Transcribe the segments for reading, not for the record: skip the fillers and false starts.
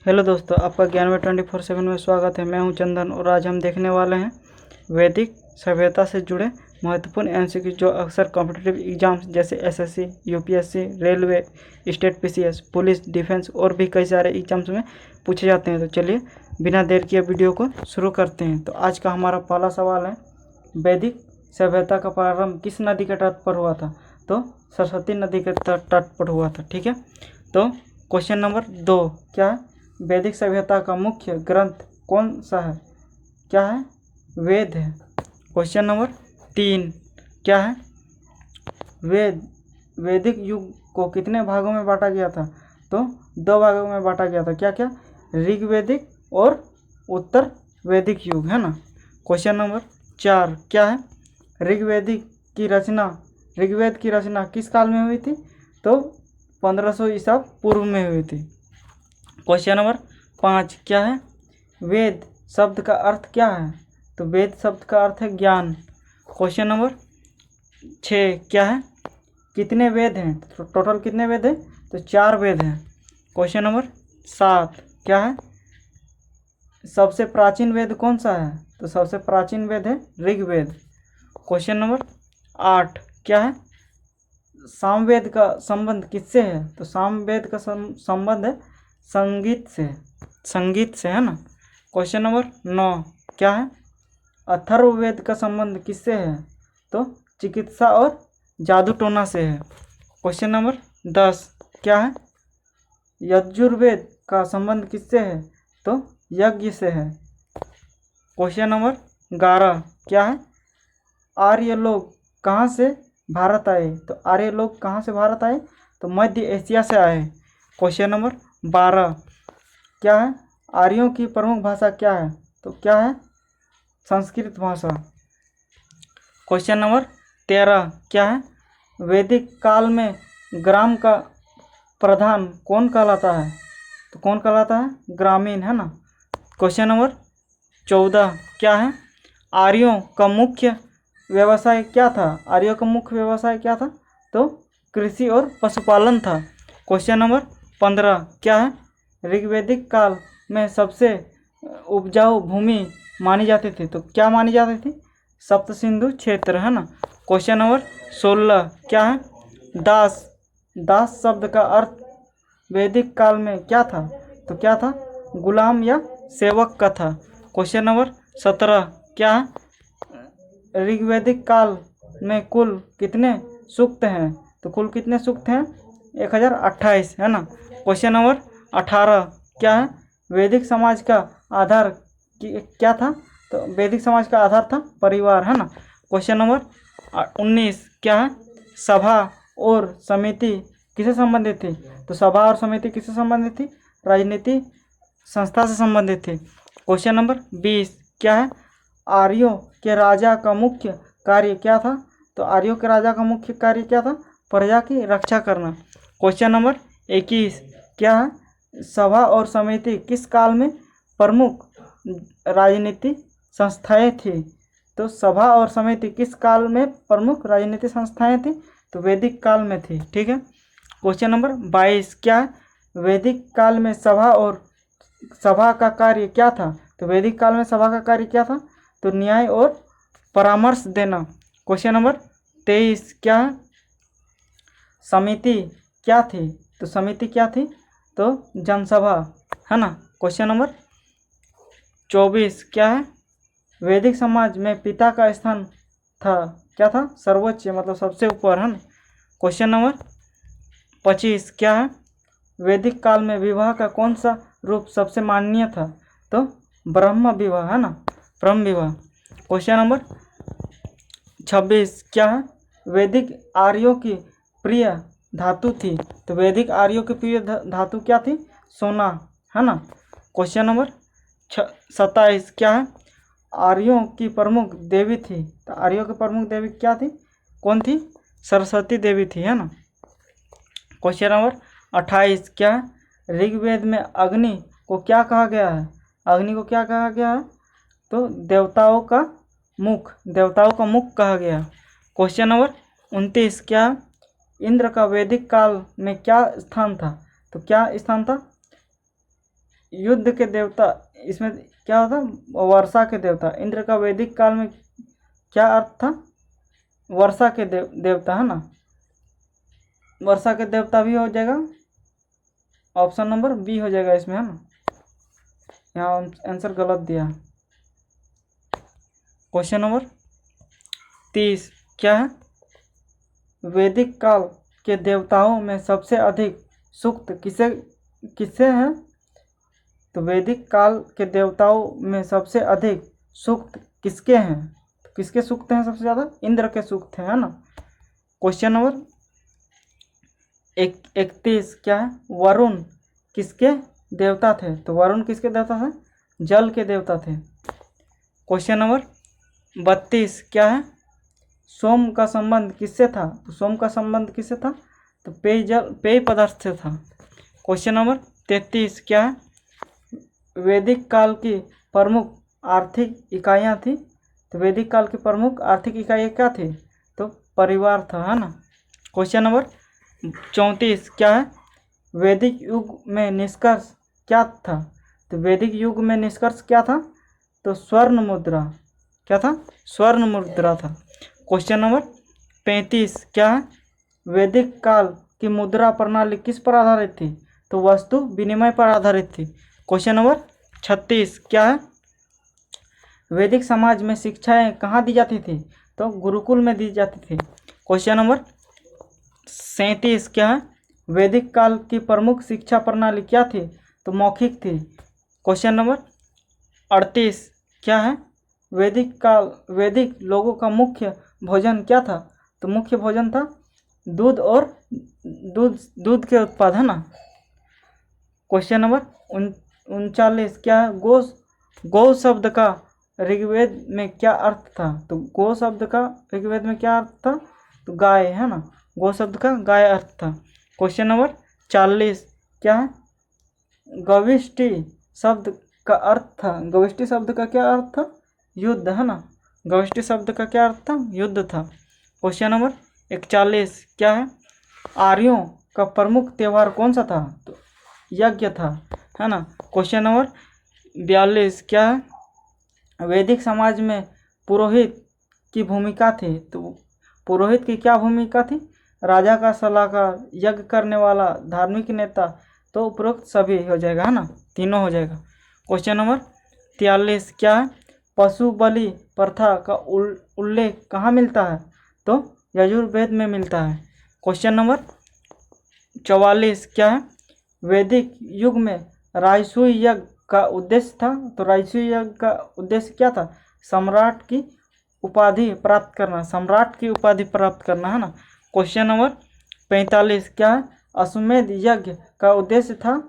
Hello दोस्तों, आपका ज्ञान में 24/7 में स्वागत है। मैं हूं चंदन और आज हम देखने वाले हैं वैदिक सभ्यता से जुड़े महत्वपूर्ण एमसीक्यू जो अक्सर कॉम्पिटिटिव एग्जाम्स जैसे SSC, UPSC, railway, state PCS, police, defence और भी कई सारे एग्जाम्स में पूछे जाते हैं। तो चलिए बिना देर किए वीडियो को शुरू करते हैं। तो आज का हमारा पहला सवाल है, वैदिक सभ्यता का प्रारंभ किस नदी के तट पर हुआ था? तो सरस्वती नदी के तट पर हुआ था। ठीक है, तो क्वेश्चन नंबर 2 क्या है? वैदिक सभ्यता का मुख्य ग्रंथ कौन सा है? क्या है? वेद है। क्वेश्चन नंबर 3 क्या है? वैदिक युग को कितने भागों में बांटा गया था? तो 2 भागों में बांटा गया था। क्या क्या? ऋग्वैदिक और उत्तर वैदिक युग, है ना। क्वेश्चन नंबर 4 क्या है? ऋग्वेद की रचना किस काल में हुई थी? तो 1500 ईसा पूर्व में हुई थी। क्वेश्चन नंबर 5 क्या है? वेद शब्द का अर्थ क्या है? तो वेद शब्द का अर्थ है ज्ञान। क्वेश्चन नंबर 6 क्या है? कितने वेद हैं? तो टोटल कितने वेद हैं? तो 4 वेद हैं। क्वेश्चन नंबर 7 क्या है? सबसे प्राचीन वेद कौन सा है? तो सबसे प्राचीन वेद है ऋग्वेद। क्वेश्चन नंबर 8 क्या है? सामवेद का संबंध किससे है? तो सामवेद का संबंध है संगीत से, है ना। क्वेश्चन नंबर 9 क्या है? अथर्ववेद का संबंध किससे है? तो चिकित्सा और जादू टोना से है। क्वेश्चन नंबर 10 क्या है? यजुर्वेद का संबंध किससे है? तो यज्ञ से है। क्वेश्चन नंबर 11 क्या है? आर्य लोग कहाँ से भारत आए? तो आर्य लोग कहाँ से भारत आए? तो मध्य एशिया से आए। क्वेश्चन नंबर 12 क्या है? आर्यों की प्रमुख भाषा क्या है? तो क्या है? संस्कृत भाषा। क्वेश्चन नंबर 13 क्या है? वैदिक काल में ग्राम का प्रधान कौन कहलाता है? तो कौन कहलाता है? ग्रामीण, है ना। क्वेश्चन नंबर 14 क्या है? आर्यों का मुख्य व्यवसाय क्या था? आर्यों का मुख्य व्यवसाय क्या था? तो कृषि और पशुपालन था। क्वेश्चन नंबर 15 क्या है? ऋग्वैदिक काल में सबसे उपजाऊ भूमि मानी जाती थी। तो क्या मानी जाती थी? सप्त सिंधु क्षेत्र, है ना। क्वेश्चन नंबर 16 क्या है? दास शब्द का अर्थ वैदिक काल में क्या था? तो क्या था? गुलाम या सेवक का था। क्वेश्चन नंबर 17 क्या है? ऋग्वैदिक काल में कुल कितने सूक्त हैं? तो कुल कितने सूक्त हैं? 1028, है ना। क्वेश्चन नंबर 18 क्या है? वैदिक समाज का आधार क्या था? तो वैदिक समाज का आधार था परिवार, है ना। क्वेश्चन नंबर 19 क्या है? सभा और समिति किससे संबंधित थी? तो सभा और समिति किससे संबंधित थी? राजनीति संस्था से संबंधित थी। क्वेश्चन नंबर 20 क्या है? आर्यों के राजा का मुख्य कार्य क्या था? तो आर्यों के राजा का मुख्य कार्य क्या था? प्रजा की रक्षा करना। क्वेश्चन नंबर 21 क्या है? सभा और समिति किस काल में प्रमुख राजनीतिक संस्थाएं थी? तो सभा और समिति किस काल में प्रमुख राजनीतिक संस्थाएं थी? तो वैदिक काल में थी। ठीक है। क्वेश्चन नंबर 22 क्या है? वैदिक काल में सभा का कार्य क्या था? तो वैदिक काल में सभा का कार्य क्या था? तो न्याय और परामर्श देना। क्वेश्चन नंबर 23 क्या है? समिति क्या थी? तो समिति क्या थी? तो जनसभा, है ना। क्वेश्चन नंबर 24 क्या है? वैदिक समाज में पिता का स्थान था, क्या था? सर्वोच्च, मतलब सबसे ऊपर, है ना। क्वेश्चन नंबर 25 क्या है? वैदिक काल में विवाह का कौन सा रूप सबसे माननीय था? तो ब्रह्म विवाह, है ना, ब्रह्म विवाह। क्वेश्चन नंबर 26 क्या है? वैदिक आर्यों की प्रिय धातु थी। तो वैदिक आर्यों की प्रिय धातु क्या थी? सोना, है ना। क्वेश्चन नंबर 27 क्या है? आर्यों की प्रमुख देवी थी। तो आर्यों की प्रमुख देवी क्या थी? कौन थी? सरस्वती देवी थी, है ना। क्वेश्चन नंबर 28 क्या है? ऋग्वेद में अग्नि को क्या कहा गया है? अग्नि को क्या कहा गया है? तो देवताओं का मुख कहा गया। क्वेश्चन नंबर 29 क्या है? इंद्र का वैदिक काल में क्या स्थान था? तो क्या स्थान था? युद्ध के देवता, इसमें क्या होता? वर्षा के देवता। इंद्र का वैदिक काल में क्या अर्थ था? वर्षा के देवता, है ना। वर्षा के देवता भी हो जाएगा, ऑप्शन नंबर बी हो जाएगा इसमें, है ना। यहाँ आंसर गलत दिया। क्वेश्चन नंबर 30 क्या है? वैदिक काल के देवताओं में सबसे अधिक सूक्त किसे हैं? तो वैदिक काल के देवताओं में सबसे अधिक सूक्त किसके हैं? तो किसके सूक्त हैं सबसे ज़्यादा? इंद्र के सूक्त हैं, है ना। क्वेश्चन नंबर 31 क्या है? वरुण किसके देवता थे? तो वरुण किसके देवता थे? जल के देवता थे। क्वेश्चन नंबर 32 क्या है? सोम का संबंध किससे था? तो सोम का संबंध किससे था? तो पेय पदार्थ से था। क्वेश्चन नंबर 33 क्या है? वैदिक काल की प्रमुख आर्थिक इकाइयाँ थी। तो वैदिक काल की प्रमुख आर्थिक इकाइयाँ क्या थी? तो परिवार था, है ना। क्वेश्चन नंबर 34 क्या है? वैदिक युग में निष्कर्ष क्या था? तो वैदिक युग में निष्कर्ष क्या था? तो स्वर्ण मुद्रा। क्या था? स्वर्ण मुद्रा था। क्वेश्चन नंबर 35 क्या है? वैदिक काल की मुद्रा प्रणाली किस पर आधारित थी? तो वस्तु विनिमय पर आधारित थी। क्वेश्चन नंबर 36 क्या है? वैदिक समाज में शिक्षाएं कहाँ दी जाती थी? तो गुरुकुल में दी जाती थी। क्वेश्चन नंबर 37 क्या है? वैदिक काल की प्रमुख शिक्षा प्रणाली क्या थी? तो मौखिक थी। क्वेश्चन नंबर 38 क्या है? वैदिक लोगों का मुख्य भोजन क्या था? तो मुख्य भोजन था दूध और दूध के उत्पाद, है ना। क्वेश्चन नंबर 39 क्या है? गौ शब्द का ऋग्वेद में क्या अर्थ था? तो गौ शब्द का ऋग्वेद में क्या अर्थ था? तो गाय, है ना। गौ शब्द का गाय अर्थ था। क्वेश्चन नंबर 40 क्या है? गविष्टि शब्द का अर्थ था, गविष्टि शब्द का क्या अर्थ था? युद्ध, है ना। गविष्टि शब्द का क्या अर्थ था? युद्ध था। क्वेश्चन नंबर 41 क्या है? आर्यों का प्रमुख त्यौहार कौन सा था? तो यज्ञ था, है ना। क्वेश्चन नंबर 42 क्या है? वैदिक समाज में पुरोहित की भूमिका थी। तो पुरोहित की क्या भूमिका थी? राजा का सलाहकार, यज्ञ करने वाला, धार्मिक नेता। तो उपरोक्त सभी हो जाएगा, है ना, तीनों हो जाएगा। क्वेश्चन नंबर 43 क्या है? पशु बलि प्रथा का उल्लेख कहाँ मिलता है? तो यजुर्वेद में मिलता है। क्वेश्चन नंबर 44 क्या है? वैदिक युग में राजसूय यज्ञ का उद्देश्य था। तो राजसूय यज्ञ का उद्देश्य क्या था? सम्राट की उपाधि प्राप्त करना, सम्राट की उपाधि प्राप्त करना, है ना। क्वेश्चन नंबर 45 क्या है? अश्वमेध यज्ञ का उद्देश्य था।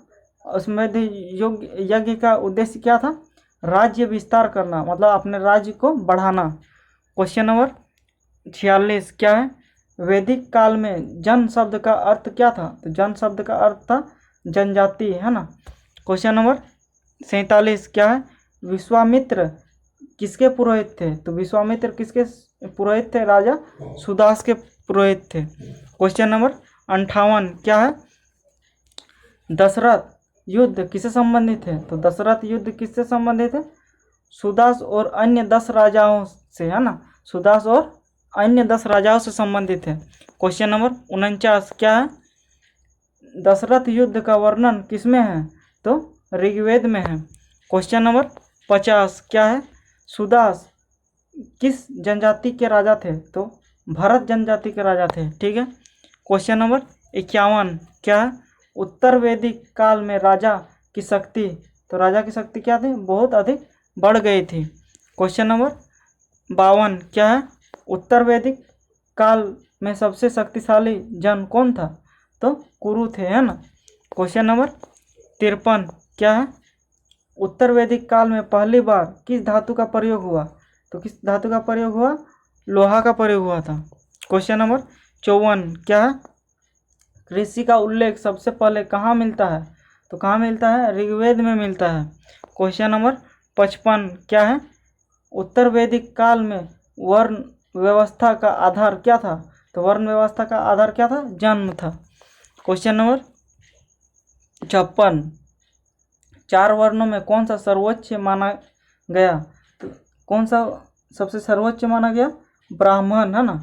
अश्वमेध यज्ञ का उद्देश्य क्या था? राज्य विस्तार करना, मतलब अपने राज्य को बढ़ाना। क्वेश्चन नंबर 46 क्या है? वैदिक काल में जन शब्द का अर्थ क्या था? तो जन शब्द का अर्थ था जनजाति, है ना। क्वेश्चन नंबर 47 क्या है? विश्वामित्र किसके पुरोहित थे? तो विश्वामित्र किसके पुरोहित थे? राजा सुदास के पुरोहित थे। क्वेश्चन नंबर 58 क्या है? दशरथ युद्ध किससे संबंधित है? तो दशरथ युद्ध किससे संबंधित है? सुदास और अन्य 10 राजाओं से, है ना। सुदास और अन्य 10 राजाओं से संबंधित है। क्वेश्चन नंबर 49 क्या है? दशरथ युद्ध का वर्णन किसमें है? तो ऋग्वेद में है। क्वेश्चन नंबर 50 क्या है? सुदास किस जनजाति के राजा थे? तो भरत जनजाति के राजा थे, ठीक है। क्वेश्चन नंबर 51 क्या है? उत्तर वैदिक काल में राजा की शक्ति, तो राजा की शक्ति क्या थी? बहुत अधिक बढ़ गई थी। क्वेश्चन नंबर 52 क्या है? उत्तर वैदिक काल में सबसे शक्तिशाली जन कौन था? तो कुरु थे, है ना। क्वेश्चन नंबर 53 क्या है? उत्तर वैदिक काल में पहली बार किस धातु का प्रयोग हुआ? तो किस धातु का प्रयोग हुआ? लोहा का प्रयोग हुआ था। क्वेश्चन नंबर 54 क्या है? कृषि का उल्लेख सबसे पहले कहाँ मिलता है? तो कहाँ मिलता है? ऋग्वेद में मिलता है। क्वेश्चन नंबर 55 क्या है? उत्तर वैदिक काल में वर्ण व्यवस्था का आधार क्या था? तो वर्ण व्यवस्था का आधार क्या था? जन्म था। क्वेश्चन नंबर 56 4 वर्णों में कौन सा सर्वोच्च माना गया? तो कौन सा सबसे सर्वोच्च माना गया? ब्राह्मण, है ना,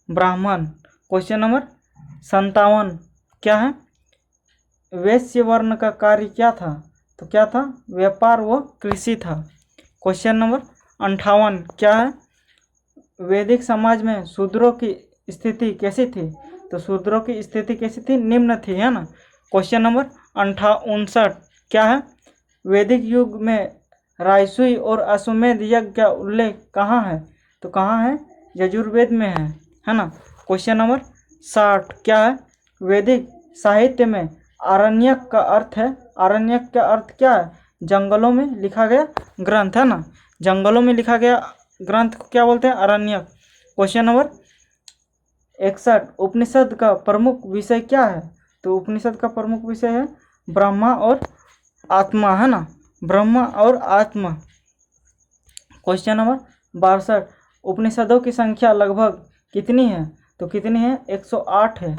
ब्राह्मण। क्वेश्चन नंबर 57 क्या है? वैश्य वर्ण का कार्य क्या था? तो क्या था? व्यापार व कृषि था। क्वेश्चन नंबर 58 क्या है? वैदिक समाज में शूद्रों की स्थिति कैसी थी? तो शूद्रों की स्थिति कैसी थी? निम्न थी, है ना। क्वेश्चन नंबर 59 क्या है? वैदिक युग में राजसूय और अश्वमेध यज्ञ का उल्लेख कहाँ है? तो कहाँ है? यजुर्वेद में है ना। क्वेश्चन नंबर 60 क्या है? वैदिक साहित्य में आरण्यक का अर्थ है, आरण्यक का अर्थ क्या है? जंगलों में लिखा गया ग्रंथ, है ना। जंगलों में लिखा गया ग्रंथ को क्या बोलते हैं? आरण्यक। क्वेश्चन नंबर 61 उपनिषद का प्रमुख विषय क्या है? तो उपनिषद का प्रमुख विषय है ब्रह्मा और आत्मा, है ना, ब्रह्मा और आत्मा। क्वेश्चन नंबर 62 उपनिषदों की संख्या लगभग कितनी है? तो कितनी है? 108 है।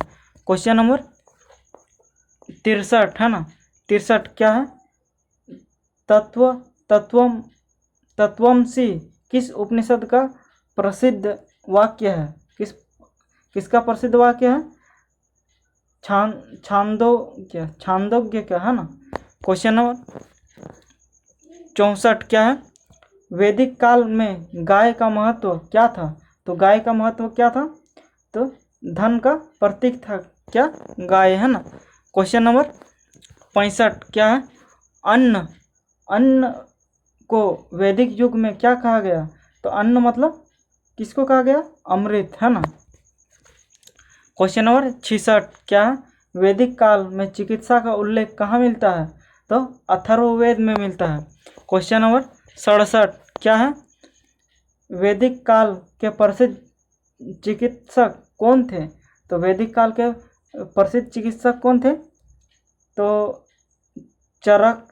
क्वेश्चन नंबर 63 है ना, 63 क्या है? तत्वमसि किस उपनिषद का प्रसिद्ध वाक्य है? किसका प्रसिद्ध वाक्य है? छांदोग्य का, है ना। क्वेश्चन नंबर 64 क्या है? वैदिक काल में गाय का महत्व क्या था? तो गाय का महत्व क्या था? तो धन का प्रतीक था क्या? गाय, है ना। क्वेश्चन नंबर 65 क्या है? अन्न को वैदिक युग में क्या कहा गया? तो अन्न मतलब किसको कहा गया? अमृत, है ना। क्वेश्चन नंबर 66 क्या है? वैदिक काल में चिकित्सा का उल्लेख कहाँ मिलता है? तो अथर्ववेद में मिलता है। क्वेश्चन नंबर 67 क्या है? वैदिक काल के प्रसिद्ध चिकित्सक कौन थे? तो वैदिक काल के प्रसिद्ध चिकित्सक कौन थे? तो चरक,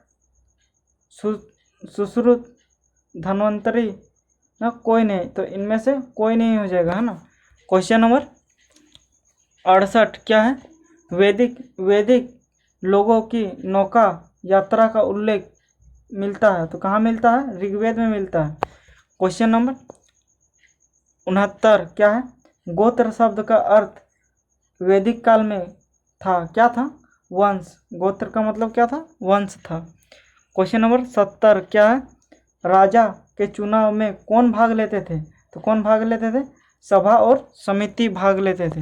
सुश्रुत, धन्वंतरी ना, कोई नहीं। तो इनमें से कोई नहीं हो जाएगा, है ना। क्वेश्चन नंबर 68 क्या है? वैदिक लोगों की नौका यात्रा का उल्लेख मिलता है, तो कहाँ मिलता है? ऋग्वेद में मिलता है। क्वेश्चन नंबर 69 क्या है? गोत्र शब्द का अर्थ वैदिक काल में था, क्या था? वंश। गोत्र का मतलब क्या था? वंश था। क्वेश्चन नंबर 70 क्या है? राजा के चुनाव में कौन भाग लेते थे? तो कौन भाग लेते थे? सभा और समिति भाग लेते थे।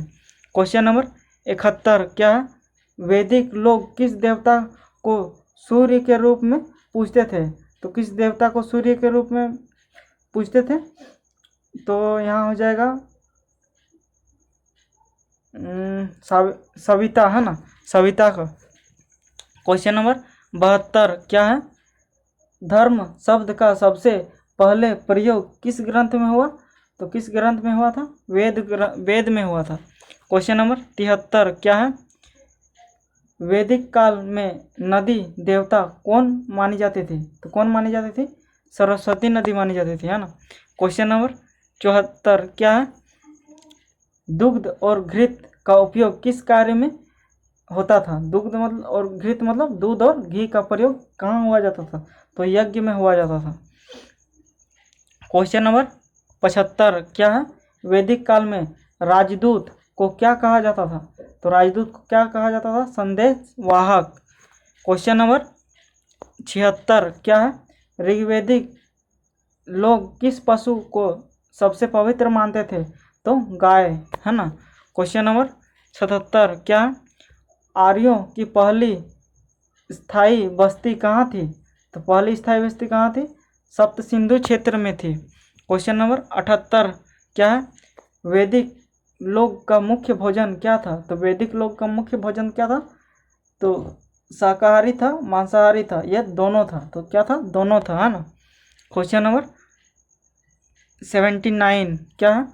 क्वेश्चन नंबर 71 क्या है? वैदिक लोग किस देवता को सूर्य के रूप में पूजते थे? तो किस देवता को सूर्य के रूप में पूजते थे? तो यहाँ हो जाएगा सविता, है ना, सविता का। क्वेश्चन नंबर 72 क्या है? धर्म शब्द का सबसे पहले प्रयोग किस ग्रंथ में हुआ? तो किस ग्रंथ में हुआ था? वेद में हुआ था। क्वेश्चन नंबर 73 क्या है? वैदिक काल में नदी देवता कौन मानी जाती थी? तो कौन मानी जाती थी? सरस्वती नदी मानी जाती थी, है ना। क्वेश्चन नंबर 74 क्या है? दुग्ध और घृत का उपयोग किस कार्य में होता था? दुग्ध मतलब और घृत मतलब दूध और घी का प्रयोग कहाँ हुआ जाता था? तो यज्ञ में हुआ जाता था। क्वेश्चन नंबर 75 क्या है? वैदिक काल में राजदूत को क्या कहा जाता था? तो राजदूत को क्या कहा जाता था? संदेश वाहक। क्वेश्चन नंबर 76 क्या है? ऋग्वैदिक लोग किस पशु को सबसे पवित्र मानते थे? तो गाय, है ना। क्वेश्चन नंबर 77 क्या है? आर्यों की पहली स्थायी बस्ती कहाँ थी? तो पहली स्थायी बस्ती कहाँ थी? सप्त सिंधु क्षेत्र में थी। क्वेश्चन नंबर 78 क्या है? वैदिक लोग का मुख्य भोजन क्या था? तो वैदिक लोग का मुख्य भोजन क्या था? तो शाकाहारी था, मांसाहारी था, यह दोनों था। तो क्या था? दोनों था, है ना। क्वेश्चन नंबर 79 क्या है?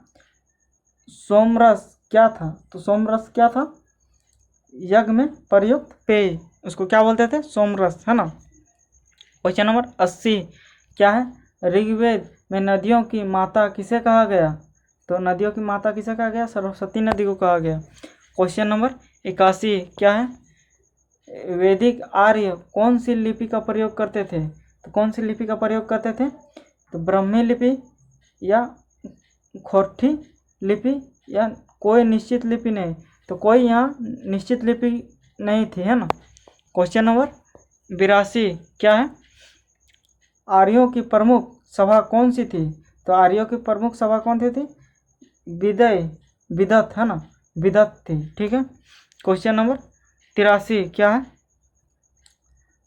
सोमरस क्या था? तो सोमरस क्या था? यज्ञ में प्रयुक्त पेय, उसको क्या बोलते थे? सोमरस, है ना। क्वेश्चन नंबर 80 क्या है? ऋग्वेद में नदियों की माता किसे कहा गया? तो नदियों की माता किसे कहा गया? सरस्वती नदी को कहा गया। क्वेश्चन नंबर 81 क्या है? वैदिक आर्य कौन सी लिपि का प्रयोग करते थे? तो कौन सी लिपि का प्रयोग करते थे? तो ब्राह्मी लिपि या खोरठी लिपि या कोई निश्चित लिपि नहीं। तो कोई यहाँ निश्चित लिपि नहीं थी, है ना। क्वेश्चन नंबर 82 क्या है? आर्यों की प्रमुख सभा कौन सी थी? तो आर्यों की प्रमुख सभा कौन सी थी? विदत, है ना, विदत थी। ठीक है। क्वेश्चन नंबर 83 क्या है?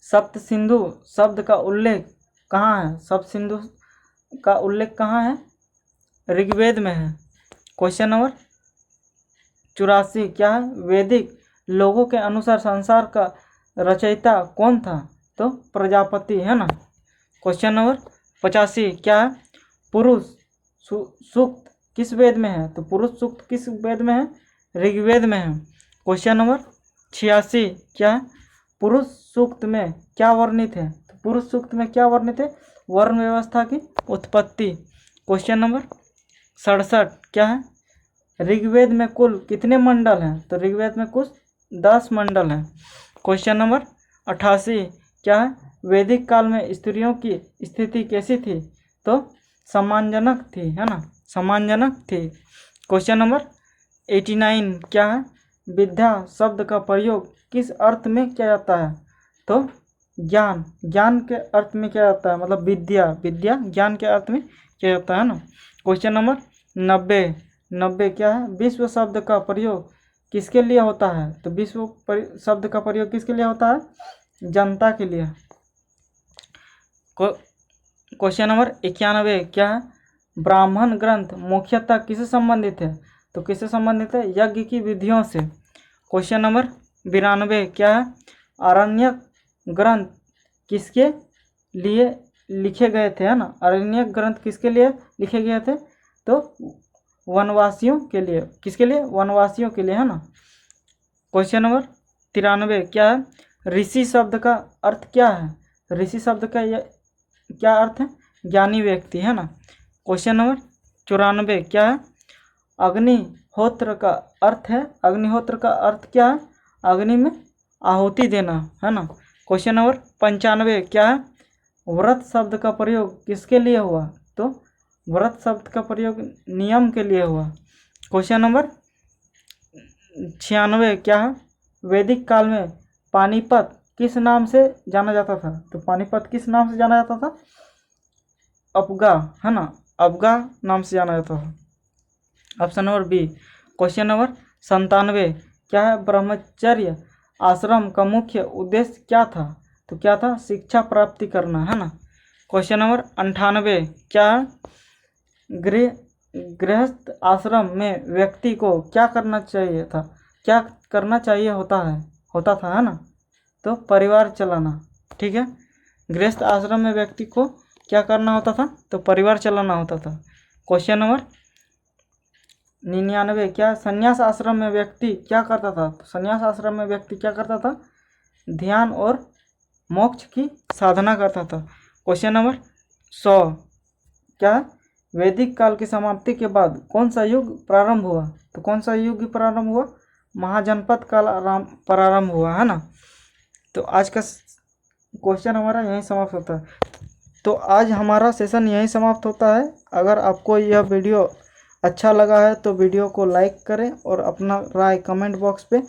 सप्त सिंधु शब्द का उल्लेख कहाँ है? सप्त सिंधु का उल्लेख कहाँ है? ऋग्वेद में है। क्वेश्चन नंबर 84 क्या है? वैदिक लोगों के अनुसार संसार का रचयिता कौन था? तो प्रजापति, है ना। क्वेश्चन नंबर 85 क्या है? पुरुष सूक्त किस वेद में है? तो पुरुष सूक्त किस वेद में है? ऋग्वेद में है। क्वेश्चन नंबर 86 क्या है? पुरुष सूक्त में क्या वर्णित है? तो पुरुष सूक्त में क्या वर्णित है? वर्ण व्यवस्था की उत्पत्ति। क्वेश्चन नंबर 67 क्या है? ऋग्वेद में कुल कितने मंडल हैं? तो ऋग्वेद में कुल 10 मंडल हैं। क्वेश्चन नंबर 88 क्या है? वैदिक काल में स्त्रियों की स्थिति कैसी थी? तो सम्मानजनक थी, है ना, सम्मानजनक थी। क्वेश्चन नंबर 89 क्या है? विद्या शब्द का प्रयोग किस अर्थ में किया जाता है? तो ज्ञान, ज्ञान के अर्थ में किया जाता है, मतलब विद्या, विद्या ज्ञान के अर्थ में किया जाता है ना। क्वेश्चन नंबर 90 क्या है? विश्व शब्द का प्रयोग किसके लिए होता है? तो विश्व शब्द का प्रयोग किसके लिए होता है? जनता के लिए। क्वेश्चन नंबर 91 क्या है? ब्राह्मण ग्रंथ मुख्यतः किससे संबंधित है? तो किससे संबंधित है? यज्ञ की विधियों से। क्वेश्चन नंबर 92 क्या है? आरण्यक ग्रंथ किसके लिए लिखे गए थे, है ना। आरण्यक ग्रंथ किसके लिए लिखे गए थे? तो वनवासियों के लिए। किसके लिए? वनवासियों के लिए, है ना। क्वेश्चन नंबर 93 क्या है? ऋषि शब्द का अर्थ क्या है? ऋषि शब्द का क्या अर्थ है? ज्ञानी व्यक्ति, है ना। क्वेश्चन नंबर 94 क्या है? अग्निहोत्र का अर्थ है, अग्निहोत्र का अर्थ क्या है? अग्नि में आहुति देना, है ना। क्वेश्चन नंबर 95 क्या है? व्रत शब्द का प्रयोग किसके लिए हुआ? तो व्रत शब्द का प्रयोग नियम के लिए हुआ। क्वेश्चन नंबर 96 क्या है? वैदिक काल में पानीपत किस नाम से जाना जाता था? तो पानीपत किस नाम से जाना जाता था? अपगा, है ना, अपगा नाम से जाना जाता था। Option number B. Question number 97 क्या है? ब्रह्मचर्य आश्रम का मुख्य उद्देश्य क्या था? तो क्या था? शिक्षा प्राप्ति करना, है ना। क्वेश्चन नंबर 98 क्या है? गृहस्थ आश्रम में व्यक्ति को क्या करना चाहिए था? क्या करना चाहिए होता था, है ना। तो परिवार चलाना। ठीक है। गृहस्थ आश्रम में व्यक्ति को क्या करना होता था? तो परिवार चलाना होता था। क्वेश्चन नंबर 99 क्या? संन्यास आश्रम में व्यक्ति क्या करता था? तो संन्यास आश्रम में व्यक्ति क्या करता था? ध्यान और मोक्ष की साधना करता था। क्वेश्चन नंबर 100 क्या? वैदिक काल की समाप्ति के बाद कौन सा युग प्रारंभ हुआ? तो कौन सा युग प्रारंभ हुआ? महाजनपद काल प्रारंभ हुआ, है ना। तो आज का क्वेश्चन हमारा यहीं समाप्त होता है। तो आज हमारा सेशन यहीं समाप्त होता है। अगर आपको यह वीडियो अच्छा लगा है तो वीडियो को लाइक करें और अपना राय कमेंट बॉक्स पे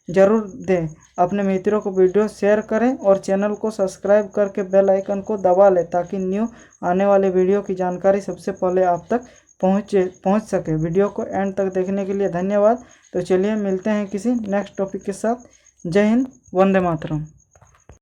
ज़रूर दें। अपने मित्रों को वीडियो शेयर करें और चैनल को सब्सक्राइब करके बेल आइकन को दबा लें ताकि न्यू आने वाले वीडियो की जानकारी सबसे पहले आप तक पहुंच सके। वीडियो को एंड तक देखने के लिए धन्यवाद। तो चलिए मिलते हैं किसी नेक्स्ट टॉपिक के साथ। जय हिंद, वंदे मातरम।